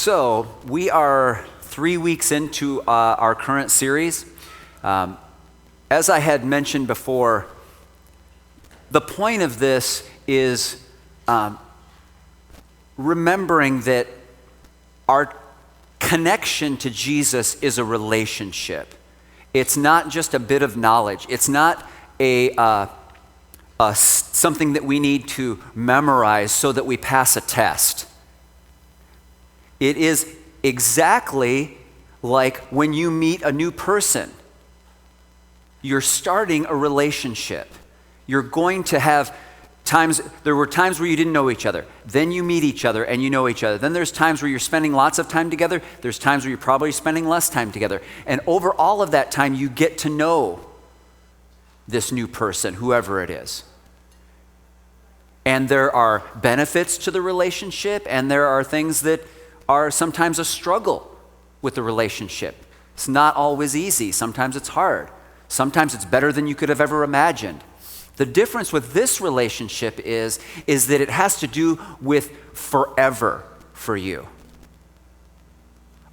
So, we are 3 weeks into our current series. As I had mentioned before, the point of this is remembering that our connection to Jesus is a relationship. It's not just a bit of knowledge. It's not something that we need to memorize so that we pass a test. It is exactly like when you meet a new person. You're starting a relationship. You're going to have times, there were times where you didn't know each other. Then you meet each other and you know each other. Then there's times where you're spending lots of time together. There's times where you're probably spending less time together. And over all of that time, you get to know this new person, whoever it is. And there are benefits to the relationship, and there are things that are sometimes a struggle with the relationship. It's not always easy. Sometimes it's hard. Sometimes it's better than you could have ever imagined. The difference with this relationship is that it has to do with forever for you.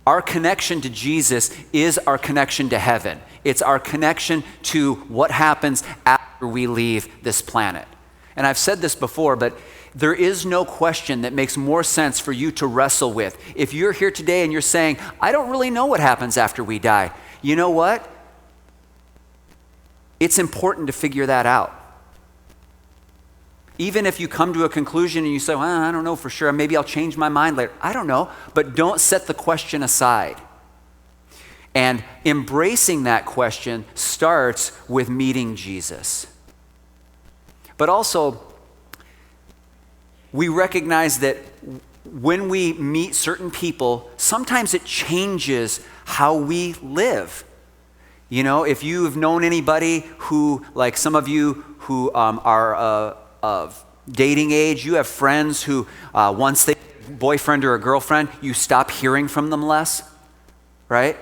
Our connection to Jesus is our connection to heaven. It's our connection to what happens after we leave this planet. And I've said this before, but there is no question that makes more sense for you to wrestle with. If you're here today and you're saying, I don't really know what happens after we die, you know what? It's important to figure that out. Even if you come to a conclusion and you say, well, I don't know for sure, maybe I'll change my mind later. I don't know, but don't set the question aside. And embracing that question starts with meeting Jesus. But also, we recognize that when we meet certain people, sometimes it changes how we live. You know, if you've known anybody who, like some of you who are of dating age, you have friends who once they get a boyfriend or a girlfriend, you stop hearing from them less, right?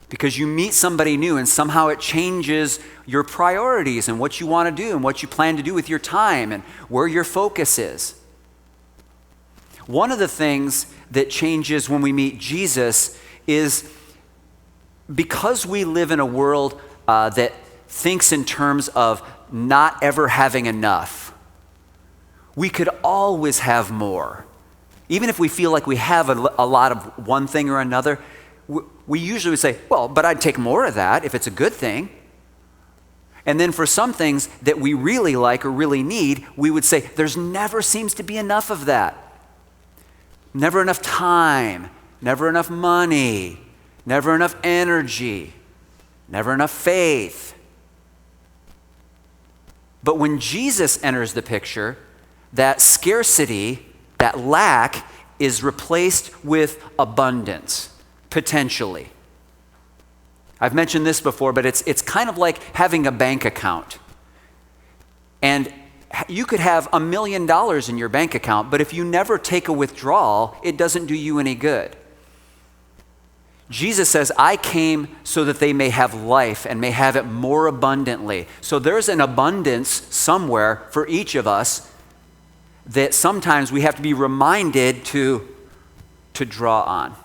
Because you meet somebody new and somehow it changes your priorities and what you want to do and what you plan to do with your time and where your focus is. One of the things that changes when we meet Jesus is because we live in a world that thinks in terms of not ever having enough. We could always have more. Even if we feel like we have a lot of one thing or another, we usually would say, well, but I'd take more of that if it's a good thing. And then for some things that we really like or really need, we would say, there's never seems to be enough of that. Never enough time, never enough money, never enough energy, never enough faith. But when Jesus enters the picture, that scarcity, that lack, is replaced with abundance. Potentially. I've mentioned this before, but it's kind of like having a bank account. And you could have $1 million in your bank account, but if you never take a withdrawal, it doesn't do you any good. Jesus says, I came so that they may have life and may have it more abundantly. So there's an abundance somewhere for each of us that sometimes we have to be reminded to draw on.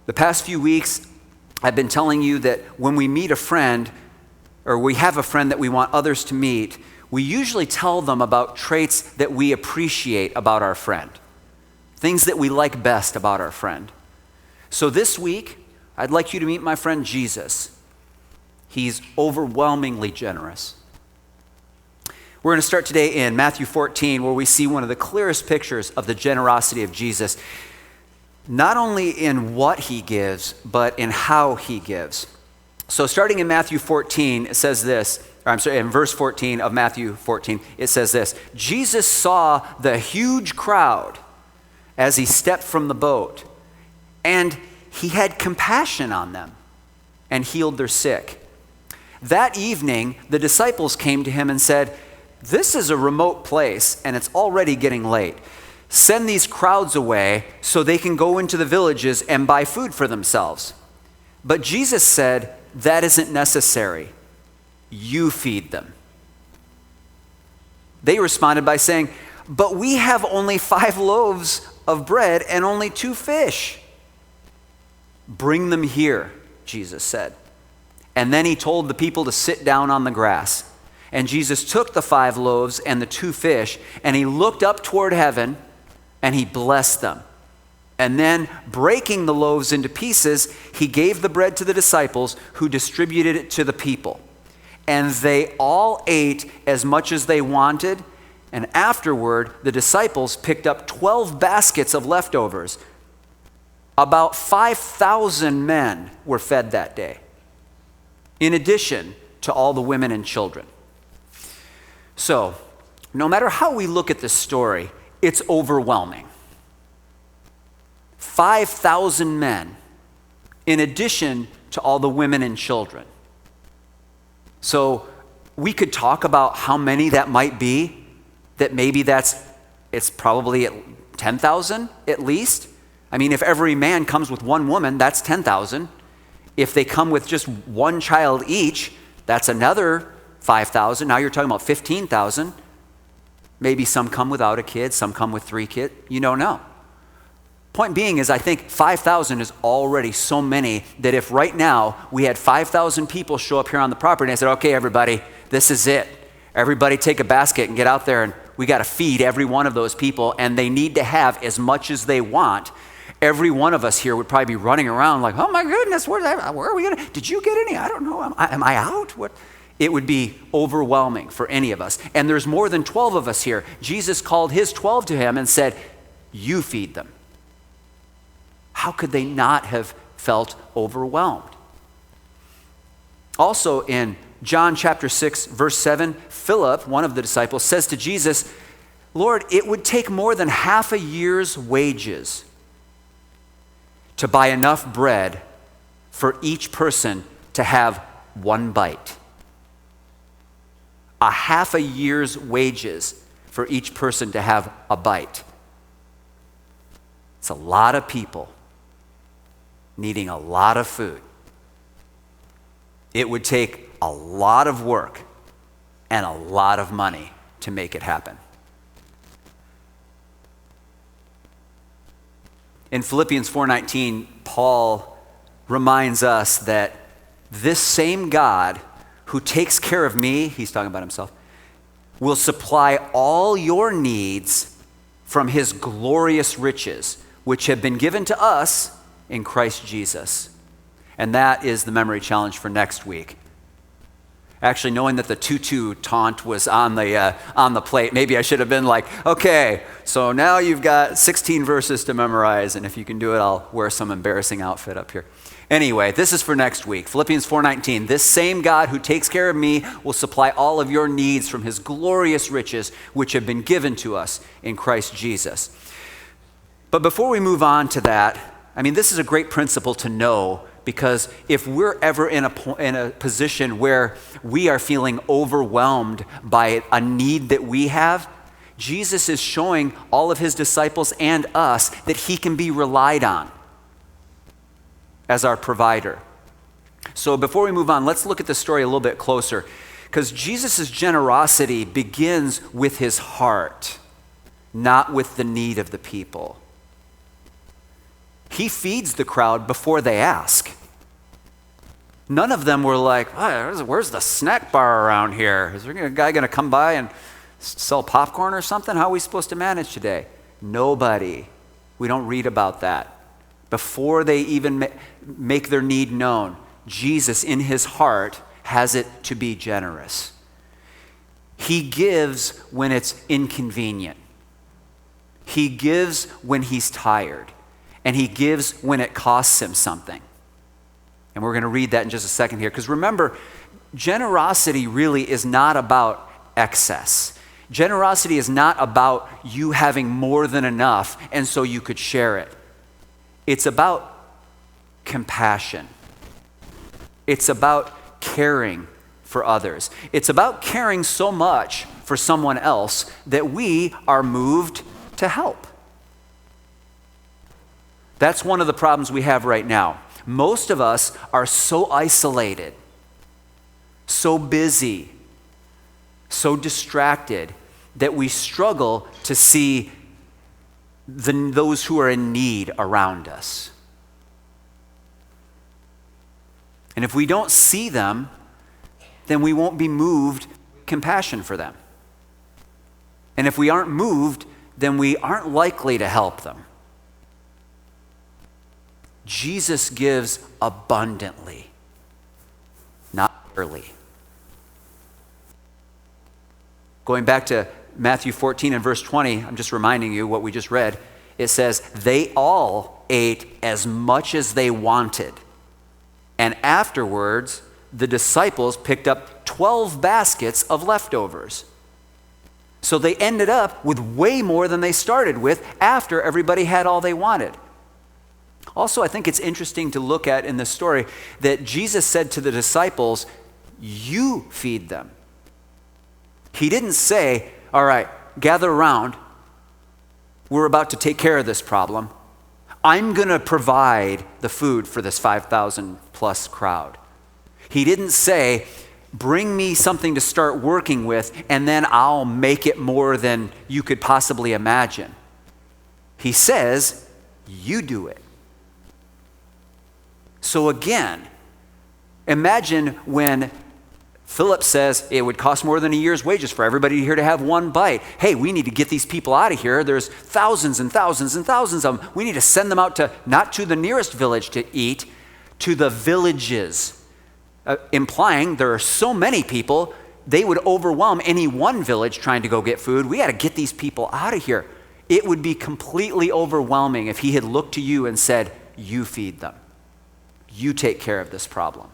The past few weeks, I've been telling you that when we meet a friend, or we have a friend that we want others to meet, we usually tell them about traits that we appreciate about our friend, things that we like best about our friend. So this week, I'd like you to meet my friend Jesus. He's overwhelmingly generous. We're going to start today in Matthew 14, where we see one of the clearest pictures of the generosity of Jesus. Not only in what he gives, but in how he gives. So starting in Matthew 14, it says this, in verse 14 of Matthew 14, it says this, Jesus saw the huge crowd as he stepped from the boat, and he had compassion on them and healed their sick. That evening, the disciples came to him and said, this is a remote place, and it's already getting late. Send these crowds away so they can go into the villages and buy food for themselves. But Jesus said, that isn't necessary. You feed them. They responded by saying, but we have only 5 loaves of bread and only 2 fish. Bring them here, Jesus said. And then he told the people to sit down on the grass. And Jesus took the 5 loaves and the 2 fish, and he looked up toward heaven, and he blessed them. And then, breaking the loaves into pieces, he gave the bread to the disciples, who distributed it to the people. And they all ate as much as they wanted. And afterward, the disciples picked up 12 baskets of leftovers. About 5,000 men were fed that day, in addition to all the women and children. So, no matter how we look at this story, it's overwhelming. 5,000 men, in addition to all the women and children. So, we could talk about how many that might be, that maybe it's probably at 10,000 at least. I mean, if every man comes with one woman, that's 10,000. If they come with just one child each, that's another 5,000. Now you're talking about 15,000. Maybe some come without a kid, some come with 3 kids. You don't know. Point being is, I think 5,000 is already so many that if right now we had 5,000 people show up here on the property and I said, okay, everybody, this is it. Everybody take a basket and get out there, and we got to feed every one of those people, and they need to have as much as they want. Every one of us here would probably be running around like, oh my goodness, where are we going to, did you get any? I don't know. Am I out? What? It would be overwhelming for any of us. And there's more than 12 of us here. Jesus called his 12 to him and said, you feed them. How could they not have felt overwhelmed? Also in John chapter 6, verse 7, Philip, one of the disciples, says to Jesus, Lord, it would take more than half a year's wages to buy enough bread for each person to have one bite. A half a year's wages for each person to have a bite. It's a lot of people needing a lot of food. It would take a lot of work and a lot of money to make it happen. In Philippians 4:19, Paul reminds us that this same God who takes care of me, he's talking about himself, will supply all your needs from his glorious riches, which have been given to us in Christ Jesus. And that is the memory challenge for next week. Actually, knowing that the tutu taunt was on the plate, maybe I should have been like, okay, so now you've got 16 verses to memorize, and if you can do it, I'll wear some embarrassing outfit up here. Anyway, this is for next week. Philippians 4:19, this same God who takes care of me will supply all of your needs from his glorious riches, which have been given to us in Christ Jesus. But before we move on to that, I mean, this is a great principle to know, because if we're ever in a position where we are feeling overwhelmed by a need that we have, Jesus is showing all of his disciples and us that he can be relied on as our provider. So before we move on, let's look at the story a little bit closer, because Jesus' generosity begins with his heart, not with the need of the people. He feeds the crowd before they ask. None of them were like, oh, where's the snack bar around here? Is there a guy going to come by and sell popcorn or something? How are we supposed to manage today? Nobody. We don't read about that. Before they even make their need known, Jesus in his heart has it to be generous. He gives when it's inconvenient. He gives when he's tired. And he gives when it costs him something. And we're going to read that in just a second here. Because remember, generosity really is not about excess. Generosity is not about you having more than enough and so you could share it. It's about compassion. It's about caring for others. It's about caring so much for someone else that we are moved to help. That's one of the problems we have right now. Most of us are so isolated, so busy, so distracted, that we struggle to see those who are in need around us. And if we don't see them, then we won't be moved with compassion for them. And if we aren't moved, then we aren't likely to help them. Jesus gives abundantly, not barely. Going back to Matthew 14 and verse 20, I'm just reminding you what we just read. It says, they all ate as much as they wanted. And afterwards, the disciples picked up 12 baskets of leftovers. So they ended up with way more than they started with after everybody had all they wanted. Also, I think it's interesting to look at in this story that Jesus said to the disciples, you feed them. He didn't say, all right, gather around. We're about to take care of this problem. I'm going to provide the food for this 5,000 plus crowd. He didn't say, bring me something to start working with, and then I'll make it more than you could possibly imagine. He says, you do it. So again, imagine when Philip says it would cost more than a year's wages for everybody here to have one bite. Hey, we need to get these people out of here. There's thousands and thousands and thousands of them. We need to send them out to, not to the nearest village to eat, to the villages. Implying there are so many people, they would overwhelm any one village trying to go get food. We got to get these people out of here. It would be completely overwhelming if he had looked to you and said, you feed them. You take care of this problem.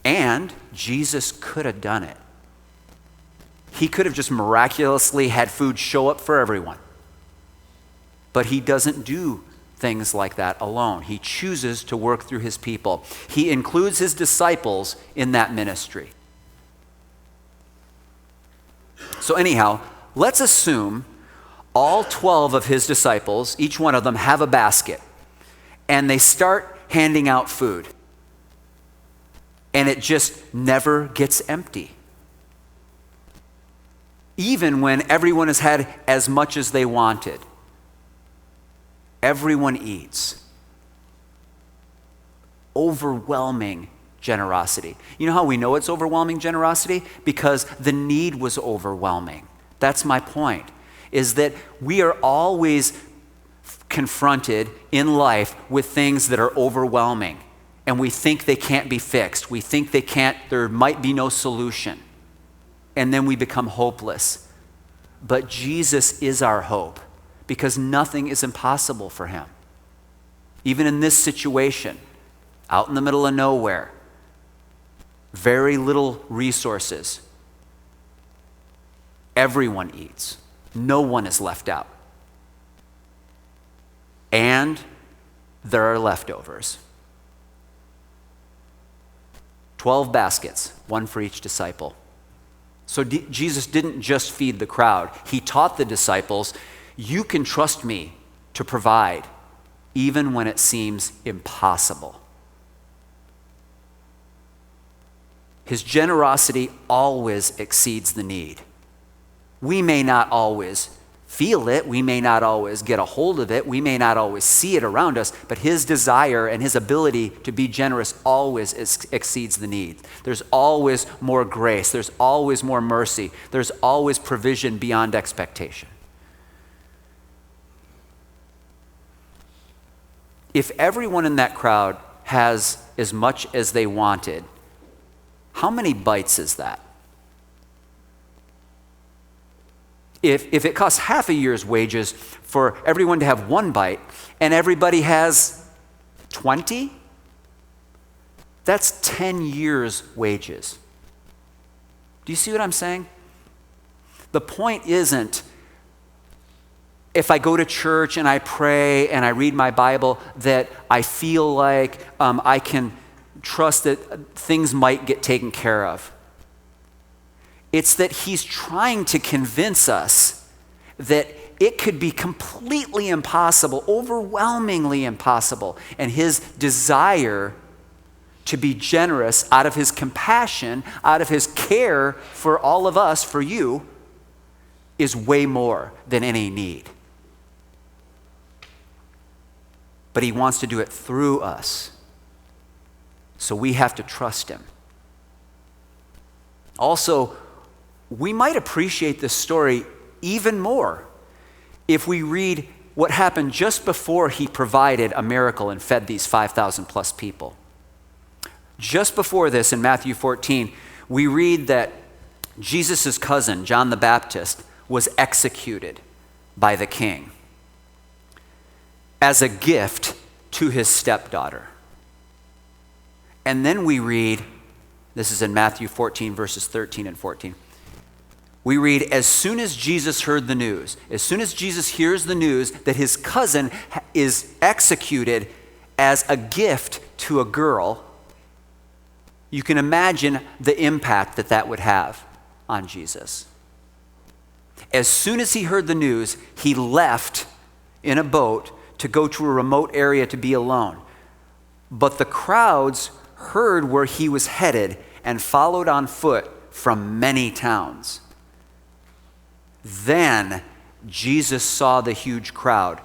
And Jesus could have done it. He could have just miraculously had food show up for everyone. But he doesn't do things like that alone. He chooses to work through his people. He includes his disciples in that ministry. So anyhow, let's assume all 12 of his disciples, each one of them, have a basket. And they start handing out food. And it just never gets empty. Even when everyone has had as much as they wanted. Everyone eats. Overwhelming generosity. You know how we know it's overwhelming generosity? Because the need was overwhelming. That's my point, is that we are always confronted in life with things that are overwhelming, and we think they can't be fixed. We think there might be no solution, and then we become hopeless. But Jesus is our hope, because nothing is impossible for him. Even in this situation, out in the middle of nowhere, very little resources, everyone eats. No one is left out. And there are leftovers. 12 baskets, one for each disciple. So Jesus didn't just feed the crowd. He taught the disciples, you can trust me to provide, even when it seems impossible. His generosity always exceeds the need. We may not always feel it, we may not always get a hold of it, we may not always see it around us, but his desire and his ability to be generous always exceeds the need. There's always more grace, there's always more mercy, there's always provision beyond expectation. If everyone in that crowd has as much as they wanted, how many bites is that? If it costs half a year's wages for everyone to have one bite and everybody has 20, that's 10 years' wages. Do you see what I'm saying? The point isn't if I go to church and I pray and I read my Bible that I feel like I can trust that things might get taken care of. It's that he's trying to convince us that it could be completely impossible, overwhelmingly impossible, and his desire to be generous out of his compassion, out of his care for all of us, for you, is way more than any need. But he wants to do it through us. So we have to trust him. Also, we might appreciate this story even more if we read what happened just before he provided a miracle and fed these 5,000 plus people. Just before this, in Matthew 14, we read that Jesus' cousin, John the Baptist, was executed by the king as a gift to his stepdaughter. And then we read, this is in Matthew 14, verses 13 and 14. We read, as soon as Jesus heard the news, as soon as Jesus hears the news that his cousin is executed as a gift to a girl, you can imagine the impact that that would have on Jesus. As soon as he heard the news, he left in a boat to go to a remote area to be alone. But the crowds heard where he was headed and followed on foot from many towns. Then Jesus saw the huge crowd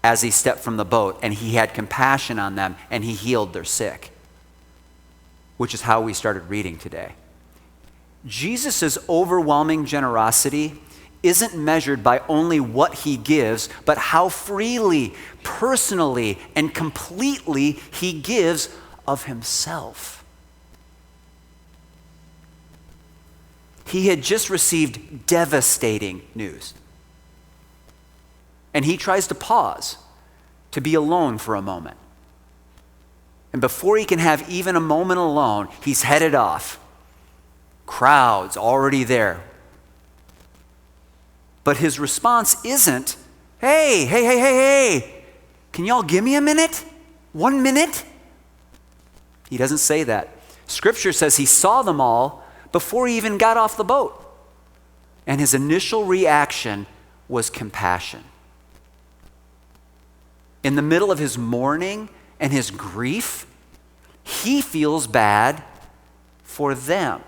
as he stepped from the boat, and he had compassion on them, and he healed their sick, which is how we started reading today. Jesus' overwhelming generosity isn't measured by only what he gives, but how freely, personally, and completely he gives of himself. He had just received devastating news. And he tries to pause, to be alone for a moment. And before he can have even a moment alone, he's headed off. Crowds already there. But his response isn't, hey, can y'all give me a minute? 1 minute? He doesn't say that. Scripture says he saw them all before he even got off the boat. And his initial reaction was compassion. In the middle of his mourning and his grief, he feels bad for them.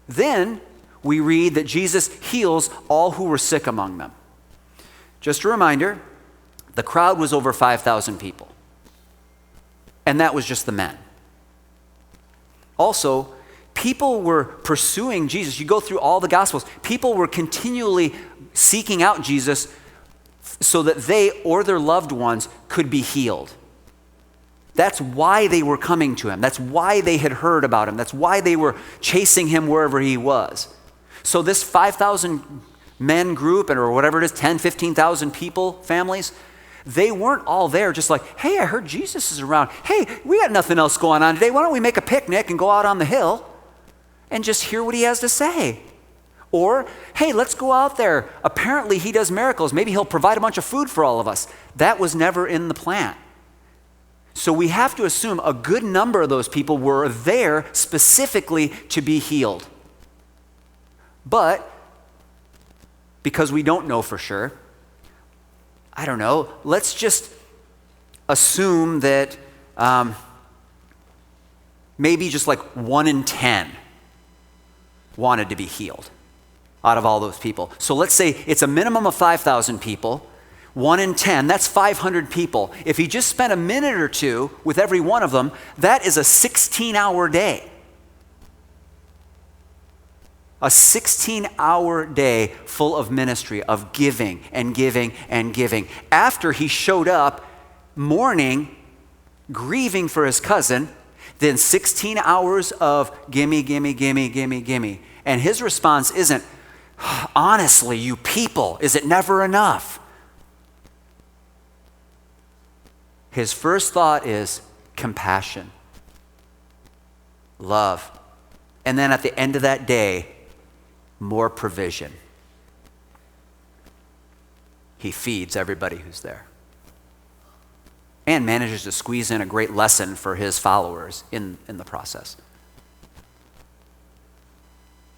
Then we read that Jesus heals all who were sick among them. Just a reminder, the crowd was over 5,000 people. And that was just the men. Also, people were pursuing Jesus. You go through all the Gospels. People were continually seeking out Jesus so that they or their loved ones could be healed. That's why they were coming to him. That's why they had heard about him. That's why they were chasing him wherever he was. So this 5,000 men group, or whatever it is, 10, 15,000 people, families, they weren't all there just like, hey, I heard Jesus is around. Hey, we got nothing else going on today. Why don't we make a picnic and go out on the hill and just hear what he has to say? Or, hey, let's go out there. Apparently he does miracles. Maybe he'll provide a bunch of food for all of us. That was never in the plan. So we have to assume a good number of those people were there specifically to be healed. But because we don't know for sure, I don't know, let's just assume that maybe just like 1 in 10 wanted to be healed out of all those people. So let's say it's a minimum of 5,000 people. 1 in 10, that's 500 people. If he just spent a minute or two with every one of them, that is a 16-hour day. A 16-hour day full of ministry, of giving and giving and giving. After he showed up mourning, grieving for his cousin, then 16 hours of gimme, gimme, gimme, gimme, gimme. And his response isn't, honestly, you people, is it never enough? His first thought is compassion, love. And then at the end of that day, more provision. He feeds everybody who's there. And manages to squeeze in a great lesson for his followers in the process.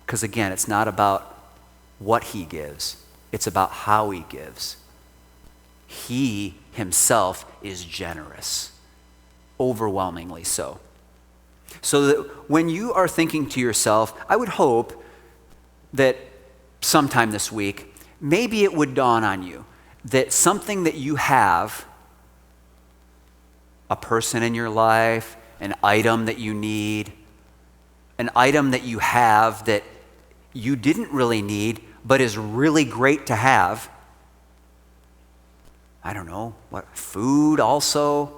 Because again, it's not about what he gives, it's about how he gives. He himself is generous. overwhelmingly so. So that when you are thinking to yourself, I would hope that sometime this week, maybe it would dawn on you that something that you have, a person in your life, an item that you need, an item that you have that you didn't really need but is really great to have. I don't know, food also,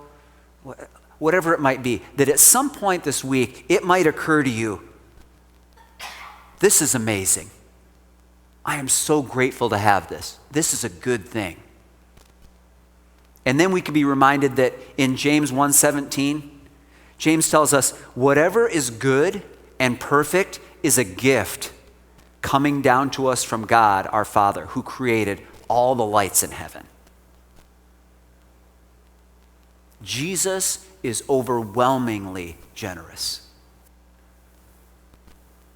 whatever it might be, that at some point this week it might occur to you, this is amazing. I am so grateful to have this. This is a good thing. And then we can be reminded that in James 1:17, James tells us, whatever is good and perfect is a gift coming down to us from God, our Father, who created all the lights in heaven. Jesus is overwhelmingly generous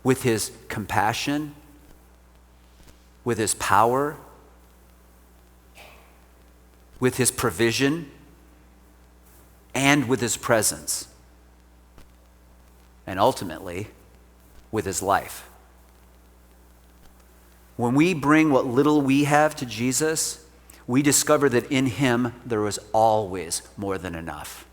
with his compassion, with his power, with his provision, and with his presence, and ultimately with his life. When we bring what little we have to Jesus, we discover that in him there is always more than enough.